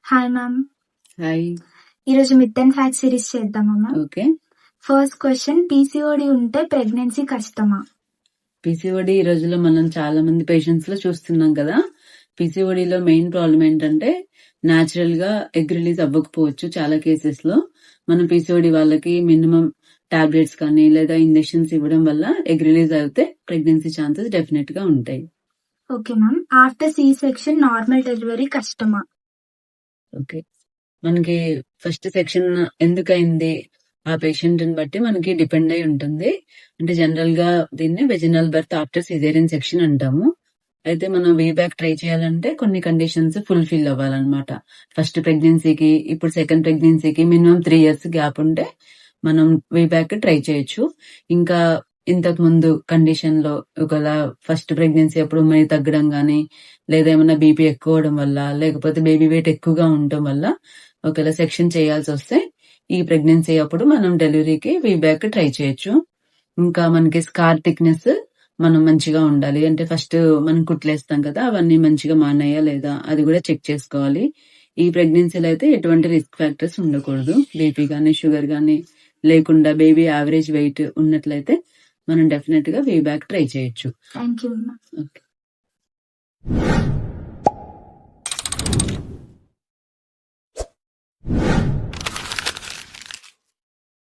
Hi ma'am. Hi. ఈరోజు myth and fact series చేద్దామా ma'am? Okay. First question, PCOD ఉంటే pregnancy కష్టమా? PCOD ఈ రోజుల్లో మనం చాలా మంది పేషెంట్స్ లో చూస్తున్నాం కదా. పీసీఓడిలో మెయిన్ ప్రాబ్లం ఏంటంటే న్యాచురల్ గా ఎగ్ రిలీజ్ అవ్వకపోవచ్చు చాలా కేసెస్ లో. మనం పీసీఓడి వాళ్ళకి మినిమం టాబ్లెట్స్ కానీ లేదా ఇంజెక్షన్స్ ఇవ్వడం వల్ల ఎగ్ రిలీజ్ అయితే ప్రెగ్నెన్సీ ఛాన్సెస్ డెఫినెట్ గా ఉంటాయి. Okay ma'am. After C section normal delivery కష్టమా? ఓకే, మనకి ఫస్ట్ సెక్షన్ ఎందుకైంది ఆ పేషెంట్ ని బట్టి మనకి డిపెండ్ అయి ఉంటుంది. అంటే జనరల్ గా దీన్ని vaginal birth after caesarean section అంటాము. అయితే మనం వీబ్యాక్ ట్రై చేయాలంటే కొన్ని కండిషన్స్ ఫుల్ఫిల్ అవ్వాలన్నమాట. ఫస్ట్ ప్రెగ్నెన్సీకి ఇప్పుడు సెకండ్ ప్రెగ్నెన్సీకి మినిమం 3 years గ్యాప్ ఉంటే మనం వీబ్యాక్ ట్రై చేయొచ్చు. ఇంకా ఇంతకు ముందు కండిషన్ లో ఒకవేళ ఫస్ట్ ప్రెగ్నెన్సీ అప్పుడు మనీ తగ్గడం గానీ లేదా ఏమైనా బీపీ ఎక్కువ అవడం వల్ల లేకపోతే బేబీ వెయిట్ ఎక్కువగా ఉండటం వల్ల ఒకవేళ సెక్షన్ చేయాల్సి వస్తే ఈ ప్రెగ్నెన్సీ అప్పుడు మనం డెలివరీకి వీబ్యాక్ ట్రై చేయొచ్చు. ఇంకా మనకి స్కార్ థిక్నెస్ మనం మంచిగా ఉండాలి. అంటే ఫస్ట్ మనం కుట్లేస్తాం కదా, అవన్నీ మంచిగా మానయ్యా లేదా అది కూడా చెక్ చేసుకోవాలి. ఈ ప్రెగ్నెన్సీలో అయితే ఎటువంటి రిస్క్ ఫ్యాక్టర్స్ ఉండకూడదు. బీపీ గానీ షుగర్ గానీ లేకుండా బేబీ యావరేజ్ వెయిట్ ఉన్నట్లయితే మనం డెఫినెట్ గా వీబ్యాక్ ట్రై చేయొచ్చు. Thank you ma'am. ఓకే.